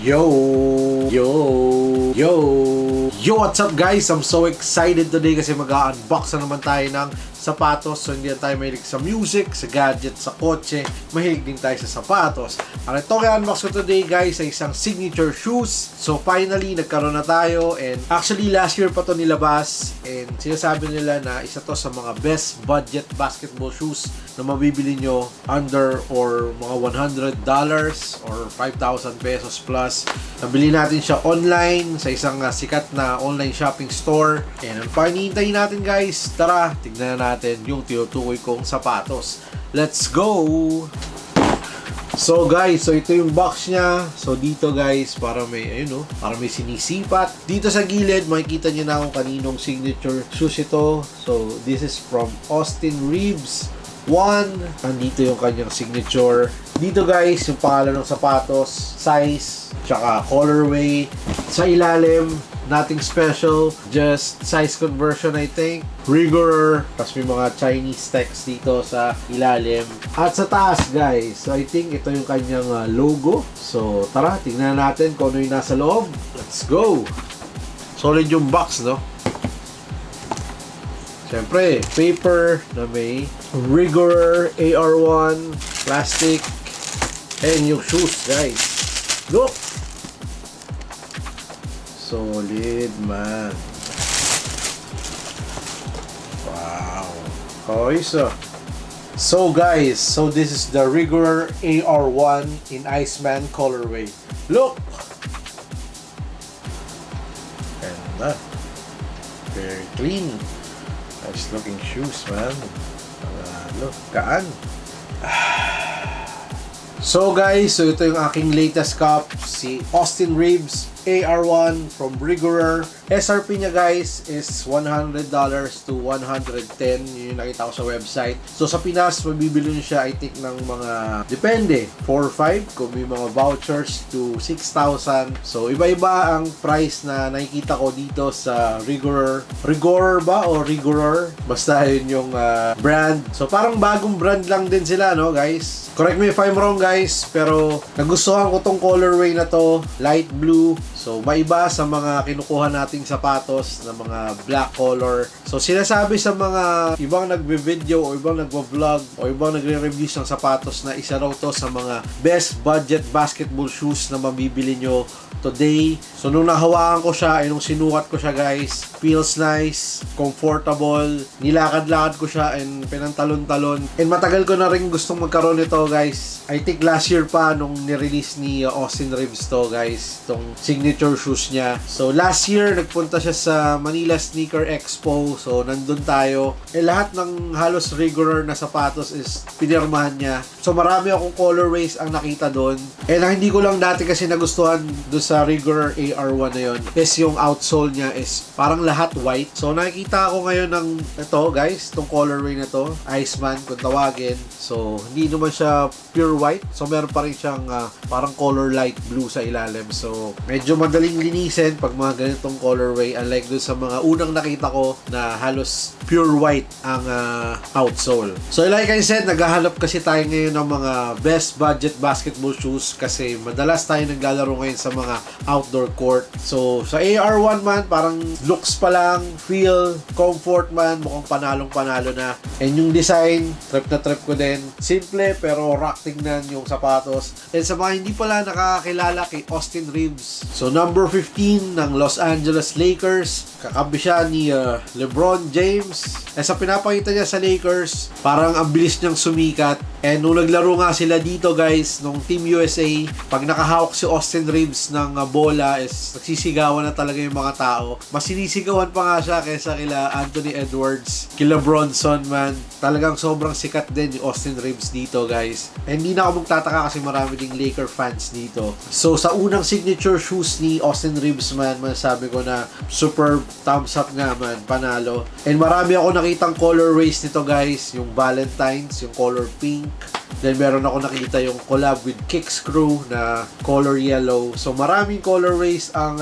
Yo! Yo! Yo! Yo! What's up guys? I'm so excited today kasi mag-unbox na naman tayo ng sapatos. So hindi tayo mahilig sa music, sa gadget, sa kotse. Mahilig din tayo sa sapatos. Ang ito kaya unbox ko today guys ay isang signature shoes. So finally nagkaroon na tayo, and actually last year pa to nilabas, and sinasabi nila na isa to sa mga best budget basketball shoes na mabibili nyo under or mga $100 or 5,000 pesos plus. Nabili natin siya online sa isang sikat na online shopping store. And ang panihintay natin guys, tara tignan na natin yung tinutukoy kong sapatos. Let's go! So guys, so ito yung box niya. So dito guys, para may ayun, para may sinisipat. Dito sa gilid makikita niyo na kung kaninong signature shoes ito. So this is from Austin Reeves 1. Nandito yung kanyang signature. Dito guys, yung pangalan ng sapatos, size, tsaka colorway. Sa ilalim, nothing special, just size conversion I think. Rigor, tapos may mga Chinese text dito sa ilalim. At sa taas guys, so I think ito yung kanyang logo. So tara, tingnan natin kung ano yung nasa loob. Let's go! Solid yung box, no? Siyempre, paper na may Rigor AR1 plastic, and yung shoes guys. Look! Solid man. Wow. Ayos ah. So guys, so this is the Rigor AR1 in Iceman colorway. Look! Ganda. Very clean. Nice looking shoes, man. Look, kaan. So guys, so ito yung aking latest cup, si Austin Reeves AR1 from Rigor. SRP niya guys is $100 to $110. Yun yung nakita ko sa website. So sa Pinas, mabibili nyo siya I think ng mga, depende, 4 or 5 kung may mga vouchers to 6,000. So iba-iba ang price na nakikita ko dito sa Rigor. Rigor ba o Rigor? Basta yun yung brand. So parang bagong brand lang din sila, no guys? Correct me if I'm wrong guys, pero nagustuhan ko tong colorway na to, light blue. So maiba sa mga kinukuha nating sapatos na mga black color. So sinasabi sa mga ibang nagbe-video o ibang nagvo-vlog o ibang nagre-reviews ng sapatos na isa raw to sa mga best budget basketball shoes na mabibili nyo today. So nung nahawakan ko siya, nung sinukat ko siya guys, feels nice, comfortable, nilakad-lakad ko siya and pinantalon-talon. And matagal ko na rin gustong magkaroon nito guys. I think last year pa nung ni-release ni Austin Reeves to guys, tong signature shoes niya. So last year nagpunta siya sa Manila Sneaker Expo. So nandun tayo. Lahat ng halos Rigor na sapatos is pinirmahan niya. So marami akong colorways ang nakita doon. And ang hindi ko lang dati kasi nagustuhan doon sa Rigor AR1 na yun is yung outsole niya is parang lahat white. So nakikita ako ngayon ng ito guys, itong colorway na to, Iceman kung tawagin. So hindi naman siya pure white. So meron pa rin siyang parang color light blue sa ilalim. So medyo madaling linisin pag mga ganitong colorway, unlike doon sa mga unang nakita ko na halos pure white ang outsole. So like I said, naghahanap kasi tayo ngayon ng mga best budget basketball shoes kasi madalas tayo naglalaro ngayon sa mga outdoor court. So sa AR1 man, parang looks pa lang, feel, comfort man, mukhang panalong-panalo na. And yung design, trip na trip ko din. Simple pero rock tingnan yung sapatos. And sa mga hindi pala nakakakilala kay Austin Reeves, so number 15 ng Los Angeles Lakers, kakabi siya ni LeBron James. And sa pinapakita niya sa Lakers, parang ang bilis niyang sumikat. And nung naglaro nga sila dito guys, nung Team USA, pag nakahawak si Austin Reeves ng bola is nagsisigawan na talaga yung mga tao. Mas sinisigawan pa nga siya kaysa kila Anthony Edwards, kila Bronson man. Talagang sobrang sikat din ni Austin Reeves dito guys. And hindi na ako magtataka kasi marami ding Laker fans dito. So sa unang signature shoes ni Austin Reeves man, masasabi ko na super thumbs up nga man, panalo. And marami ako nakitang colorways nito guys, yung Valentine's, yung color pink, Then meron ako nakita yung collab with Kickscrew na color yellow. So maraming colorways ang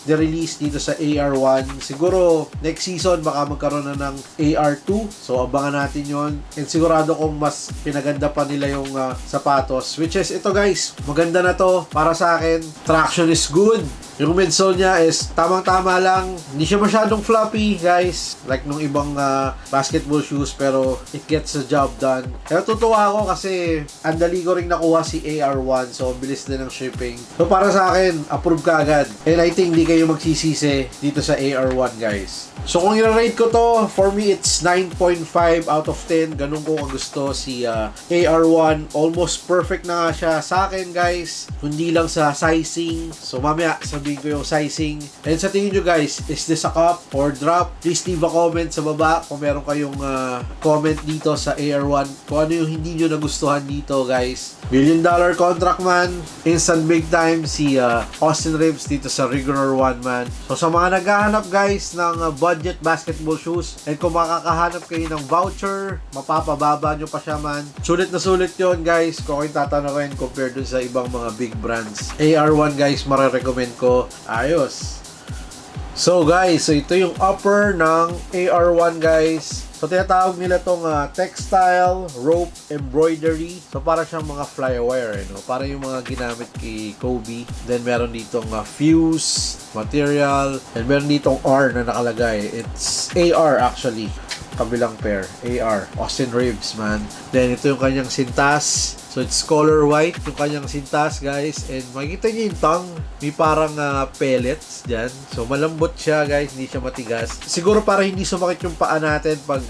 release dito sa AR1. Siguro next season baka magkaroon na ng AR2. So abangan natin yon. And sigurado kong mas pinaganda pa nila yung sapatos. Which is ito guys, maganda na to para sa akin. Traction is good. Yung midsole niya is tamang-tama lang. Hindi siya masyadong floppy, guys. Like nung ibang basketball shoes, pero it gets the job done. Kaya tutuwa ako kasi ang dali ko rin nakuha si AR1. So, bilis din ng shipping. So, para sa akin, approve ka agad. And I think di kayo magsisisi dito sa AR1, guys. So, kung i-rate ko to, for me, it's 9.5 out of 10. Ganun ko gusto si AR1. Almost perfect na nga siya sa akin, guys. Kundi lang sa sizing. So, mamaya, sabihin ko yung sizing. And sa tingin nyo guys, is this a cup or drop? Please leave a comment sa baba kung meron kayong comment dito sa AR1. Kung ano yung hindi nyo nagustuhan dito guys. $1 million contract man. Instant big time si Austin Reeves dito sa Regular 1 man. So sa mga naghahanap guys ng budget basketball shoes and kung makakahanap kayo ng voucher, mapapababa nyo pa siya man. Sulit na sulit yon guys kung kayo tatanungin compared dun sa ibang mga big brands. AR1 guys, marirecommend ko. Ayos. So guys, so ito yung upper ng AR1 guys. So tinatawag nila tong textile rope embroidery. So para siyang mga flyawire, no? Para yung mga ginamit kay Kobe. Then meron ditong fuse material and meron ditong R na nakalagay. It's AR actually. Kabilang pair, AR, Austin Reeves man. Then ito yung kanyang sintas. So it's color white yung kanyang sintas guys. And makikita nyo yung tongue. May parang pellets dyan. So malambot siya guys. Hindi siya matigas. Siguro para hindi sumakit yung paa natin pag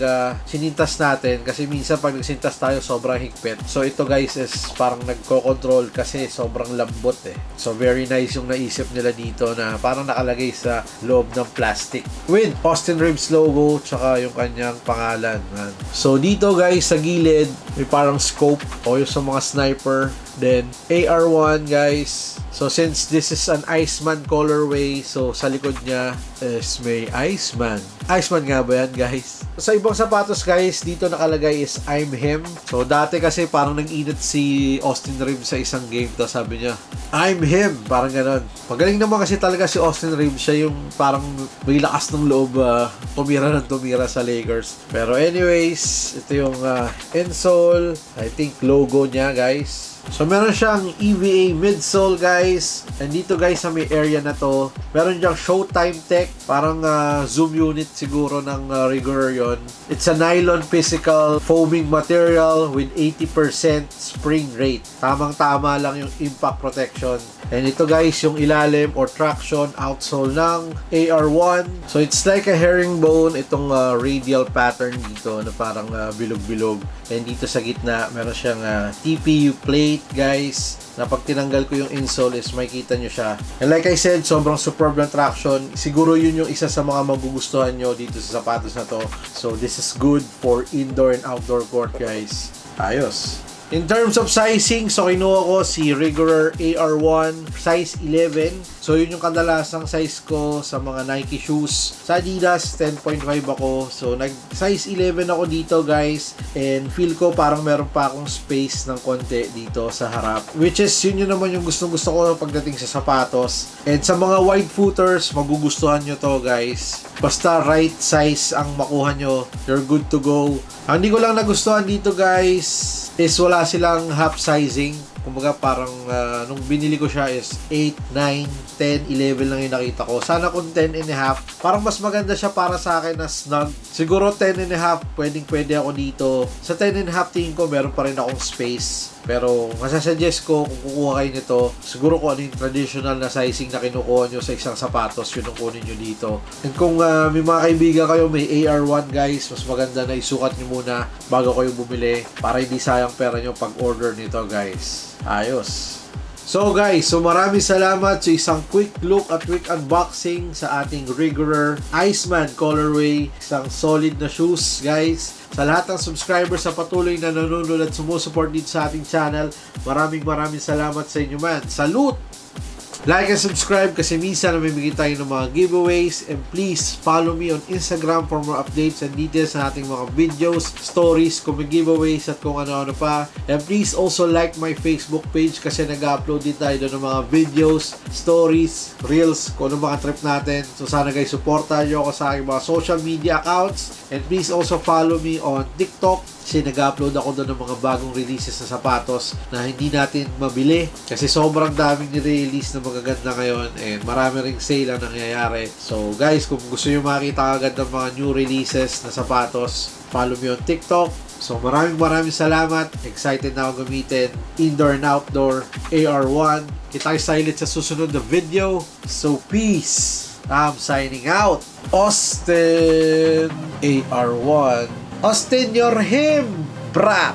sinintas natin. Kasi minsan pag nagsintas tayo sobrang higpit. So ito guys is parang nagko-control kasi sobrang lambot eh. So very nice yung naisip nila dito na parang nakalagay sa loob ng plastic. With Austin Reeves logo tsaka yung kanyang pangalan man. So dito guys sa gilid may parang scope o yung sa mga sniper. Then AR1 guys. So since this is an Iceman colorway, so sa likod niya is may Iceman. Iceman nga ba yan guys? Sa ibang sapatos guys, dito nakalagay is I'm him. So dati kasi parang nag-init si Austin Reeves sa isang game. Tapos sabi niya, I'm him. Parang ganon. Magaling naman kasi talaga si Austin Reeves. Siya yung parang may lakas ng loob tumira sa Lakers. Pero anyways, ito yung insole. I think logo niya guys. So meron siyang EVA midsole guys. And dito guys sa may area na to, meron siyang Showtime Tech. Parang zoom unit siguro ng Rigor yon. It's a nylon physical foaming material with 80% spring rate. Tamang-tama lang yung impact protection. And ito guys yung ilalim or traction outsole ng AR1. So it's like a herringbone itong radial pattern dito na parang bilog-bilog. And dito sa gitna meron siyang TPU plate guys, na pag tinanggal ko yung insole is makikita nyo siya. And like I said, sobrang superb ng traction. Siguro yun yung isa sa mga magugustuhan nyo dito sa sapatos na to. So this is good for indoor and outdoor court guys. Ayos. In terms of sizing, so kinuha ko si Regular AR1 size 11. So yun yung kadalasang size ko sa mga Nike shoes. Sa Adidas, 10.5 ako. So nag-size 11 ako dito guys. And feel ko parang meron pa akong space ng konti dito sa harap. Which is yun naman yung gustong-gusto ko pagdating sa sapatos. And sa mga wide footers, magugustuhan nyo to guys. Basta right size ang makuha nyo, you're good to go. Ang hindi ko lang nagustuhan dito guys is wala silang half sizing. Kumbaga parang nung binili ko siya is 8, 9, 10, 11 lang yung nakita ko. Sana kung 10 and a half, parang mas maganda siya para sa akin na snug. Siguro 10 and a half, pwede ako dito. Sa 10 and a half tingin ko meron pa rin akong space. Pero masasuggest ko kung kukuha kayo nito, siguro kung ano yung traditional na sizing na kinukuha nyo sa isang sapatos, yun ang kunin nyo dito. And kung may mga kaibigan kayo, may AR1 guys, mas maganda na isukat nyo muna bago kayo bumili para hindi sayang pera nyo pag order nito guys. Ayos. So guys, so maraming salamat sa isang quick look at quick unboxing sa ating Regular Iceman colorway. Isang solid na shoes guys. Sa lahat ng subscribers sa patuloy na nanonood at sumusupport dito sa ating channel, maraming salamat sa inyo man. Salute! Like and subscribe kasi minsan namimigay tayo ng mga giveaways. And please follow me on Instagram for more updates and details sa ating mga videos, stories, kung may giveaways at kung ano-ano pa. And please also like my Facebook page kasi nag-upload din tayo doon ng mga videos, stories, reels, kung ano mga trip natin. So sana guys, supportahan nyo ako sa aking mga social media accounts. And please also follow me on TikTok kasi nag-upload ako doon ng mga bagong releases na sapatos na hindi natin mabili kasi sobrang daming ni-release na magaganda ngayon and marami ring sale ang nangyayari. So guys, kung gusto nyo makita agad ng mga new releases na sapatos, follow me on TikTok. So maraming salamat. Excited na ako gamitin indoor and outdoor AR1. Kita kayo silent sa susunod na video. So peace. I'm signing out. Austin AR1. Austin, you're him, brat!